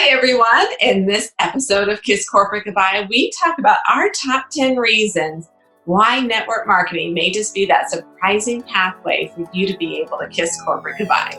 Hi, everyone. In this episode of Kiss Corporate Goodbye, we talk about our top 10 reasons why network marketing may just be that surprising pathway for you to be able to kiss corporate goodbye.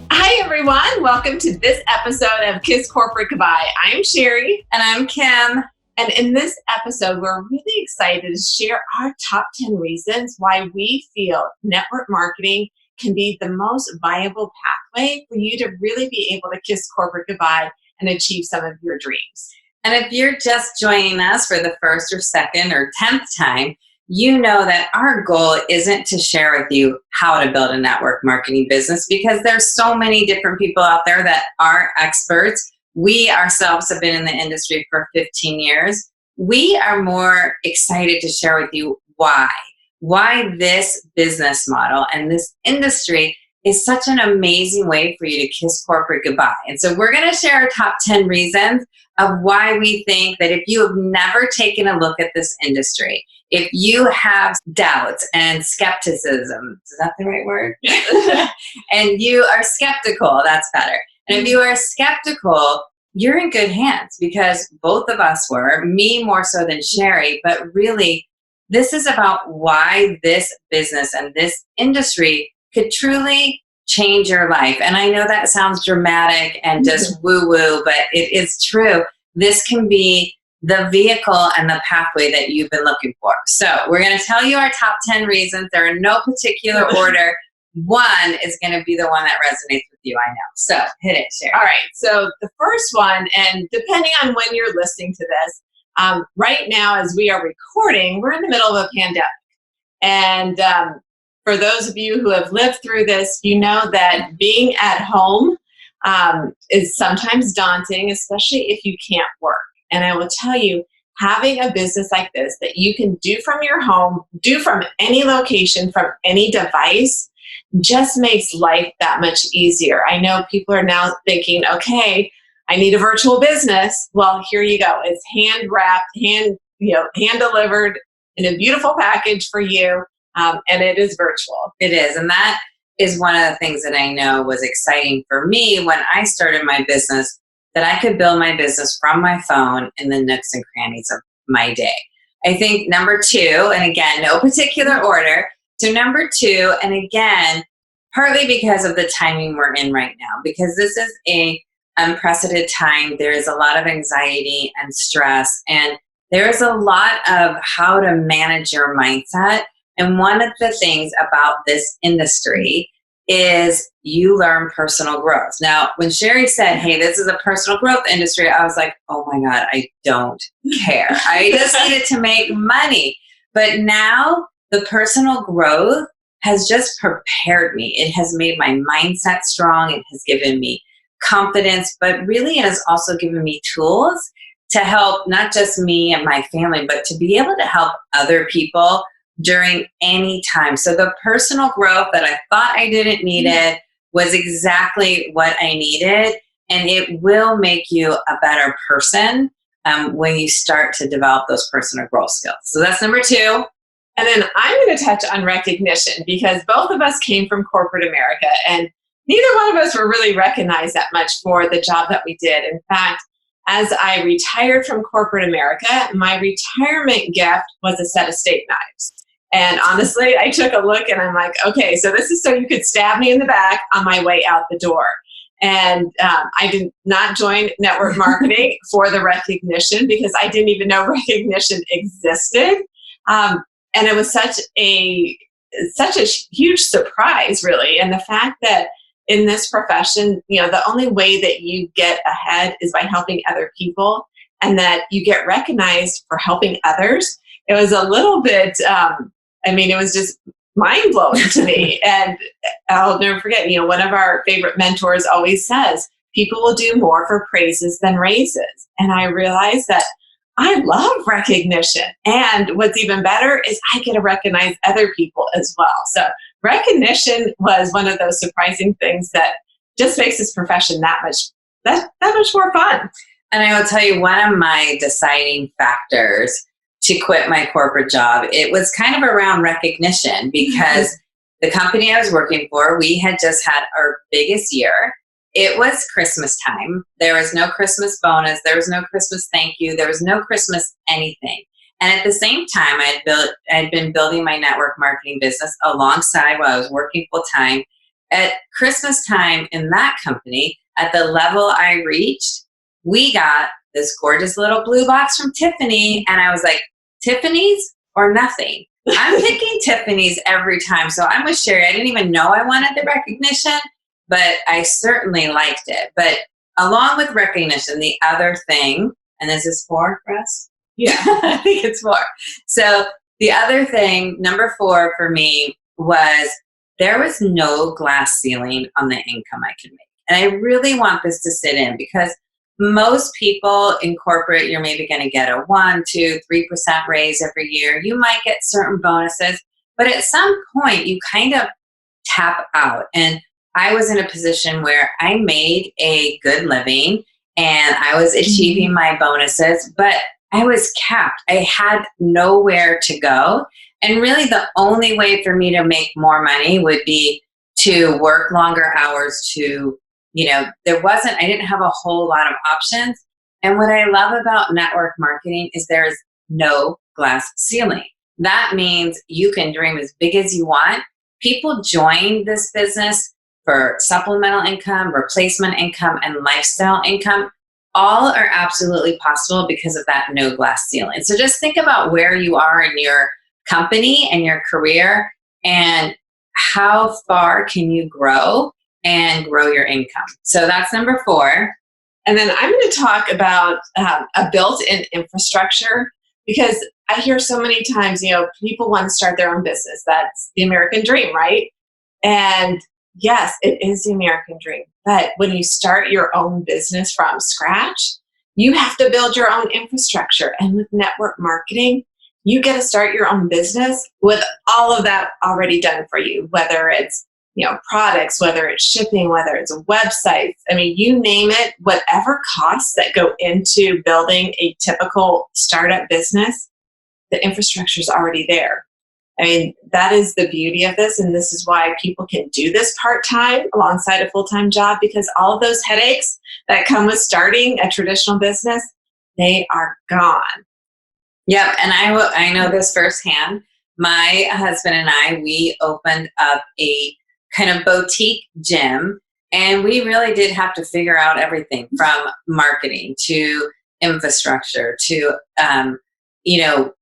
Hi, everyone. Welcome to this episode of Kiss Corporate Goodbye. I'm Sherry. And I'm Kim. And in this episode, we're really excited to share our top 10 reasons why we feel network marketing can be the most viable pathway for you to really be able to kiss corporate goodbye and achieve some of your dreams. And if you're just joining us for the first or second or 10th time, you know that our goal isn't to share with you how to build a network marketing business, because there's so many different people out there that are experts. We ourselves have been in the industry for 15 years. We are more excited to share with you why this business model and this industry is such an amazing way for you to kiss corporate goodbye. And so we're going to share our top 10 reasons of why we think that if you have never taken a look at this industry, if you have doubts and skepticism, is that the right word? And you are skeptical, that's better. And if you are skeptical, you're in good hands, because both of us were, me more so than Sherry, but really this is about why this business and this industry could truly change your life. And I know that sounds dramatic and just woo-woo, but it is true. This can be the vehicle and the pathway that you've been looking for. So we're going to tell you our top 10 reasons. They're in no particular order. One is going to be the one that resonates with you, I know. So hit it, Sherry. All right. So the first one, and depending on when you're listening to this, right now as we are recording, we're in the middle of a pandemic. And for those of you who have lived through this, you know that being at home is sometimes daunting, especially if you can't work. And I will tell you, having a business like this that you can do from your home, do from any location, from any device, just makes life that much easier. I know people are now thinking, okay, I need a virtual business. Well, here you go. It's hand wrapped, hand delivered in a beautiful package for you. And it is virtual. It is. And that is one of the things that I know was exciting for me when I started my business, that I could build my business from my phone in the nooks and crannies of my day. I think number two, and again, no particular order. So number two, and again, partly because of the timing we're in right now, because this is a unprecedented time. There is a lot of anxiety and stress, and there is a lot of how to manage your mindset. And one of the things about this industry is you learn personal growth. Now, when Sherry said, hey, this is a personal growth industry, I was like, oh my God, I don't care. I just needed to make money. But now the personal growth has just prepared me. It has made my mindset strong. It has given me confidence, but really it has also given me tools to help not just me and my family, but to be able to help other people during any time. So the personal growth that I thought I didn't need it was exactly what I needed. And it will make you a better person when you start to develop those personal growth skills. So that's number two. And then I'm going to touch on recognition, because both of us came from corporate America and neither one of us were really recognized that much for the job that we did. In fact, as I retired from corporate America, my retirement gift was a set of steak knives. And honestly, I took a look and I'm like, okay, so this is so you could stab me in the back on my way out the door. And I did not join network marketing for the recognition, because I didn't even know recognition existed. And it was such a huge surprise, really. And the fact that in this profession, the only way that you get ahead is by helping other people, and that you get recognized for helping others. It was a little bit, it was just mind-blowing to me. And I'll never forget, one of our favorite mentors always says, people will do more for praises than raises. And I realized that I love recognition. And what's even better is I get to recognize other people as well. So recognition was one of those surprising things that just makes this profession that much more fun. And I will tell you, one of my deciding factors to quit my corporate job, it was kind of around recognition, because the company I was working for, we had just had our biggest year. It was Christmas time. There was no Christmas bonus. There was no Christmas thank you. There was no Christmas anything. And at the same time, I'd been building my network marketing business alongside while I was working full time. At Christmas time in that company, at the level I reached, we got this gorgeous little blue box from Tiffany. And I was like, Tiffany's or nothing. I'm picking Tiffany's every time. So I'm with Sherry. I didn't even know I wanted the recognition, but I certainly liked it. But along with recognition, the other thing, and this is 4 for us? Yeah, I think it's 4. So the other thing, number 4 for me, was there was no glass ceiling on the income I could make. And I really want this to sit in, because most people in corporate, you're maybe going to get a 1, 2, 3% raise every year. You might get certain bonuses, but at some point you kind of tap out. And I was in a position where I made a good living and I was achieving my bonuses, but I was capped. I had nowhere to go. And really the only way for me to make more money would be to work longer hours, to I didn't have a whole lot of options. And what I love about network marketing is there is no glass ceiling. That means you can dream as big as you want. People join this business for supplemental income, replacement income, and lifestyle income. All are absolutely possible because of that no glass ceiling. So just think about where you are in your company and your career, and how far can you grow and grow your income. So that's number 4. And then I'm going to talk about a built-in infrastructure, because I hear so many times, people want to start their own business. That's the American dream, right? And yes, it is the American dream. But when you start your own business from scratch, you have to build your own infrastructure. And with network marketing, you get to start your own business with all of that already done for you, whether it's products, whether it's shipping, whether it's websites. I mean, you name it, whatever costs that go into building a typical startup business, the infrastructure is already there. I mean, that is the beauty of this. And this is why people can do this part-time alongside a full-time job, because all of those headaches that come with starting a traditional business, they are gone. Yep. And I know this firsthand. My husband and I, we opened up a kind of boutique gym, and we really did have to figure out everything from marketing to infrastructure to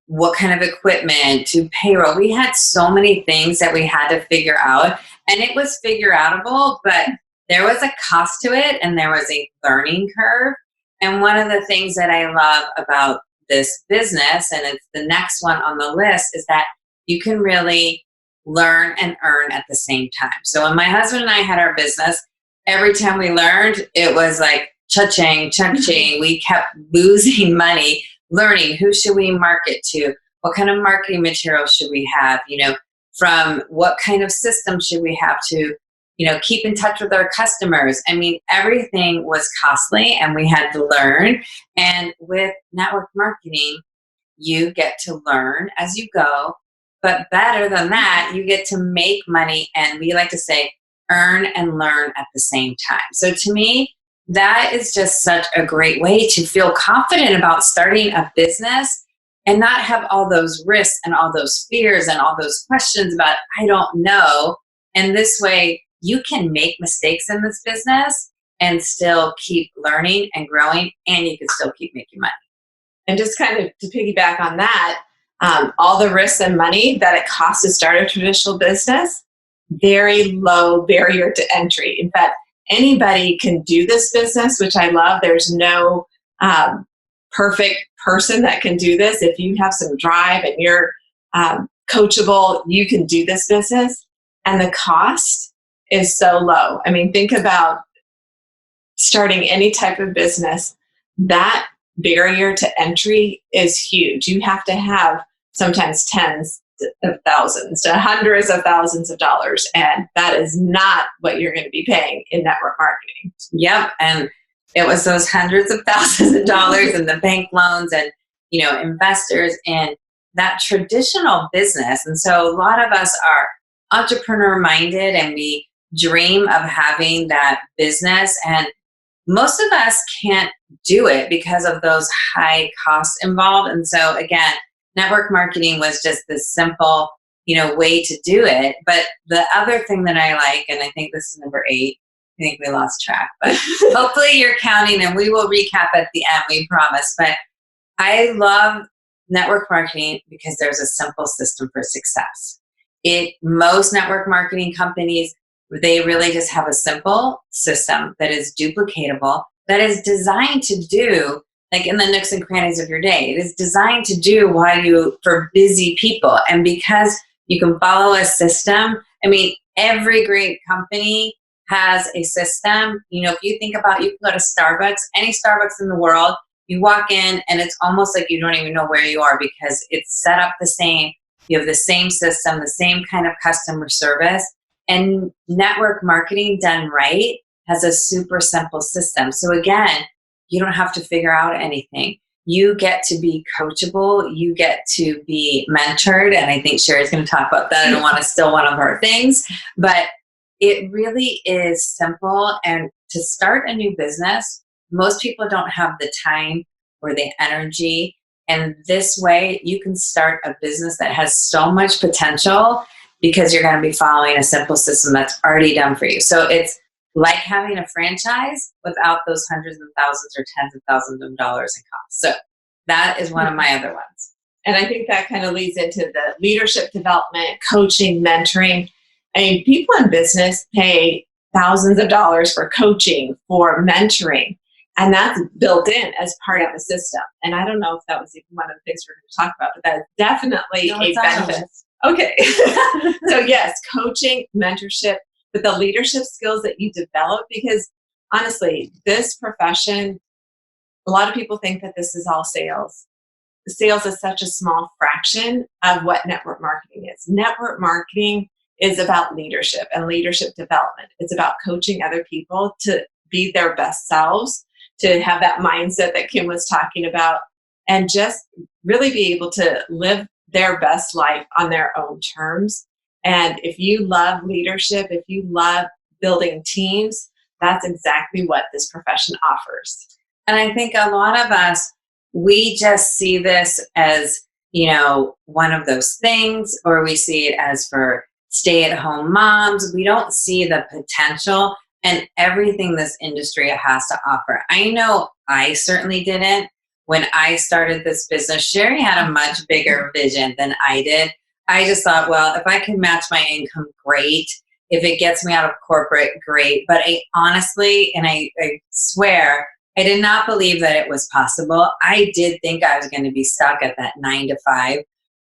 what kind of equipment to payroll. We had so many things that we had to figure out, and it was figure outable, but there was a cost to it and there was a learning curve. And one of the things that I love about this business, and it's the next one on the list, is that you can really learn and earn at the same time. So when my husband and I had our business, every time we learned, it was like cha-ching, cha-ching. We kept losing money, learning who should we market to, what kind of marketing material should we have, from what kind of system should we have to, keep in touch with our customers. I mean, everything was costly and we had to learn. And with network marketing, you get to learn as you go. But better than that, you get to make money, and we like to say, earn and learn at the same time. So to me, that is just such a great way to feel confident about starting a business and not have all those risks and all those fears and all those questions about, I don't know. And this way, you can make mistakes in this business and still keep learning and growing, and you can still keep making money. And just kind of to piggyback on that, all the risks and money that it costs to start a traditional business, very low barrier to entry. In fact, anybody can do this business, which I love. There's no perfect person that can do this. If you have some drive and you're coachable, you can do this business. And the cost is so low. I mean, think about starting any type of business. That barrier to entry is huge. You have to have sometimes tens, of thousands to hundreds of thousands of dollars. And that is not what you're going to be paying in network marketing. Yep. And it was those hundreds of thousands of dollars and the bank loans and, investors in that traditional business. And so a lot of us are entrepreneur minded and we dream of having that business. And most of us can't do it because of those high costs involved. And so again, network marketing was just this simple, way to do it. But the other thing that I like, and I think this is number 8, I think we lost track, but hopefully you're counting and we will recap at the end, we promise. But I love network marketing because there's a simple system for success. Most network marketing companies, they really just have a simple system that is duplicatable, that is designed to do, like in the nooks and crannies of your day. It is designed to do for busy people. And because you can follow a system, every great company has a system. If you think about, you can go to Starbucks, any Starbucks in the world, you walk in and it's almost like you don't even know where you are because it's set up the same. You have the same system, the same kind of customer service. And network marketing done right has a super simple system. So again, you don't have to figure out anything. You get to be coachable. You get to be mentored. And I think Sherry's going to talk about that. I don't want to steal one of her things, but it really is simple. And to start a new business, most people don't have the time or the energy. And this way you can start a business that has so much potential because you're going to be following a simple system that's already done for you. So it's like having a franchise without those hundreds of thousands or tens of thousands of dollars in costs. So that is one of my other ones. And I think that kind of leads into the leadership development, coaching, mentoring. People in business pay thousands of dollars for coaching, for mentoring, and that's built in as part of the system. And I don't know if that was even one of the things we're going to talk about, but that is definitely a benefit. Okay. So yes, coaching, mentorship, but the leadership skills that you develop, because honestly, this profession, a lot of people think that this is all sales. Sales is such a small fraction of what network marketing is. Network marketing is about leadership and leadership development. It's about coaching other people to be their best selves, to have that mindset that Kim was talking about, and just really be able to live their best life on their own terms. And if you love leadership, if you love building teams, that's exactly what this profession offers. And I think a lot of us, we just see this as, one of those things, or we see it as for stay-at-home moms. We don't see the potential and everything this industry has to offer. I know I certainly didn't. When I started this business, Sherry had a much bigger vision than I did. I just thought, well, if I can match my income, great. If it gets me out of corporate, great. But I honestly, and I swear, I did not believe that it was possible. I did think I was going to be stuck at that 9 to 5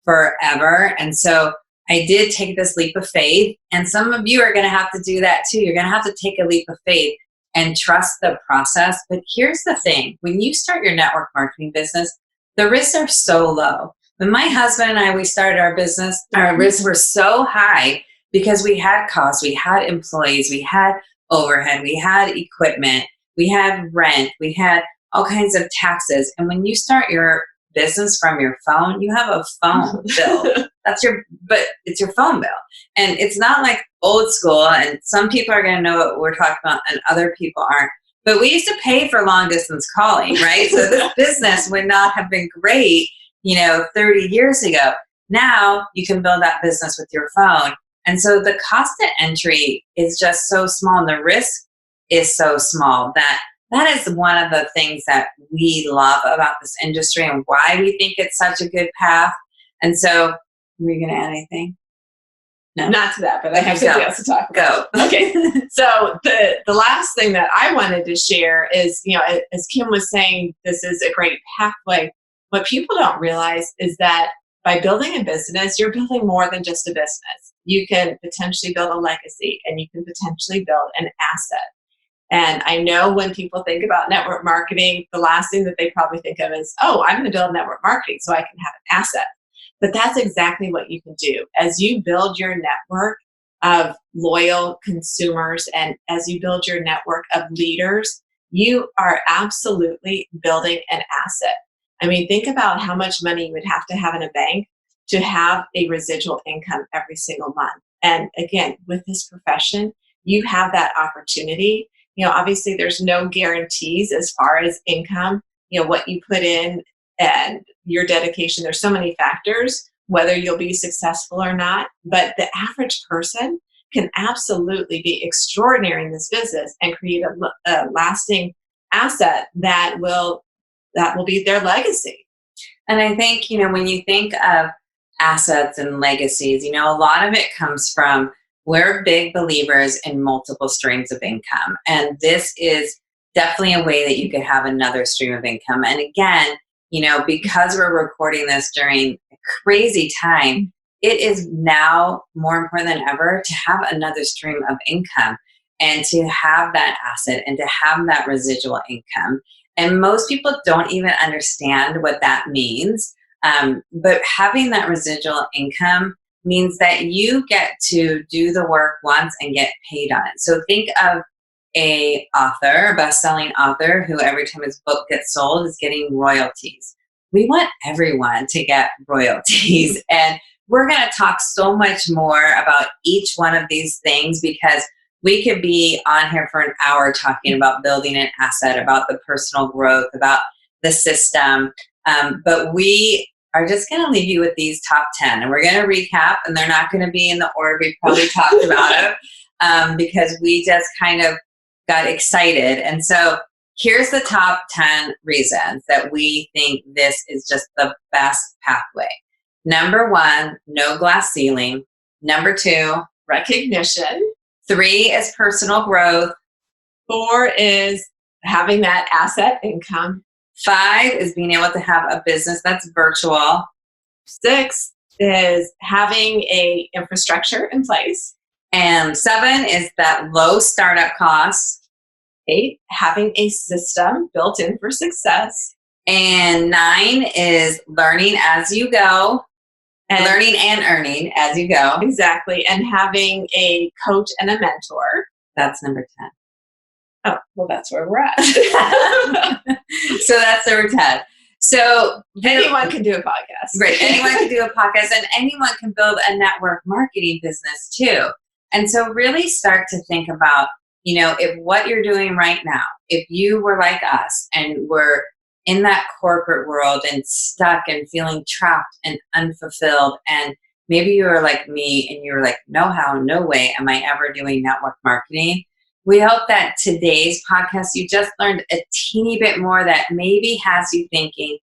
forever. And so I did take this leap of faith. And some of you are going to have to do that too. You're going to have to take a leap of faith and trust the process. But here's the thing. When you start your network marketing business, the risks are so low. When my husband and we started our business, our risks were so high because we had costs, we had employees, we had overhead, we had equipment, we had rent, we had all kinds of taxes. And when you start your business from your phone, you have a phone bill. But it's your phone bill. And it's not like old school, and some people are going to know what we're talking about and other people aren't. But we used to pay for long distance calling, right? So this business would not have been great, 30 years ago. Now you can build that business with your phone. And so the cost to entry is just so small and the risk is so small that is one of the things that we love about this industry and why we think it's such a good path. And so, were you going to add anything? No. Not to that, but I have something else to talk about. Go. Okay. So the last thing that I wanted to share is, as Kim was saying, this is a great pathway. What people don't realize is that by building a business, you're building more than just a business. You can potentially build a legacy and you can potentially build an asset. And I know when people think about network marketing, the last thing that they probably think of is, oh, I'm going to build network marketing so I can have an asset. But that's exactly what you can do. As you build your network of loyal consumers and as you build your network of leaders, you are absolutely building an asset. I mean, think about how much money you would have to have in a bank to have a residual income every single month. And again, with this profession, you have that opportunity. Obviously, there's no guarantees as far as income, what you put in and your dedication. There's so many factors, whether you'll be successful or not. But the average person can absolutely be extraordinary in this business and create a lasting asset that will be their legacy. And I think, when you think of assets and legacies, a lot of it comes from, we're big believers in multiple streams of income. And this is definitely a way that you could have another stream of income. And again, because we're recording this during a crazy time, it is now more important than ever to have another stream of income and to have that asset and to have that residual income. And most people don't even understand what that means. But having that residual income means that you get to do the work once and get paid on it. So think of a best-selling author who every time his book gets sold is getting royalties. We want everyone to get royalties. And we're going to talk so much more about each one of these things because we could be on here for an hour talking about building an asset, about the personal growth, about the system. But we are just going to leave you with these top 10. And we're going to recap, and they're not going to be in the order we probably talked about it because we just kind of got excited. And so here's the top 10 reasons that we think this is just the best pathway. Number 1, no glass ceiling. Number 2, recognition. 3 is personal growth. 4 is having that asset income. 5 is being able to have a business that's virtual. 6 is having a infrastructure in place. And 7 is that low startup costs. 8, having a system built in for success. And 9 is learning as you go. And learning and earning as you go. Exactly. And having a coach and a mentor. That's number 10. Oh, well, that's where we're at. So that's number 10. So anyone can do a podcast. Right. Anyone can do a podcast and anyone can build a network marketing business too. And so really start to think about, if what you're doing right now, if you were like us and were in that corporate world and stuck and feeling trapped and unfulfilled, and maybe you were like me and you were like, no how, no way am I ever doing network marketing. We hope that today's podcast, you just learned a teeny bit more that maybe has you thinking,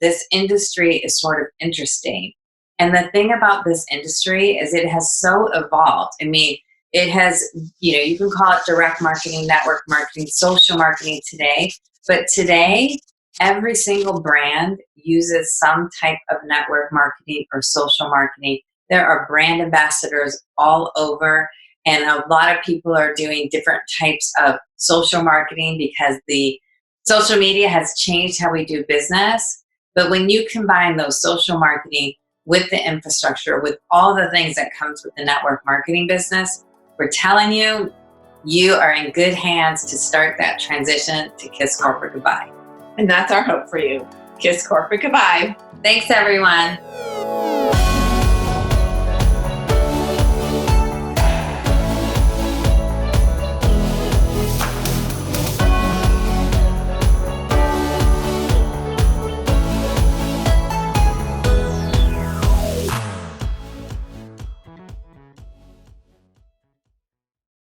this industry is sort of interesting. And the thing about this industry is it has so evolved. I mean, it has, you can call it direct marketing, network marketing, social marketing today. But today, every single brand uses some type of network marketing or social marketing. There are brand ambassadors all over, and a lot of people are doing different types of social marketing because the social media has changed how we do business. But when you combine those social marketing with the infrastructure, with all the things that comes with the network marketing business, we're telling you, you are in good hands to start that transition to Kiss Corporate Goodbye. And that's our hope for you. Kiss Corporate Goodbye. Thanks, everyone.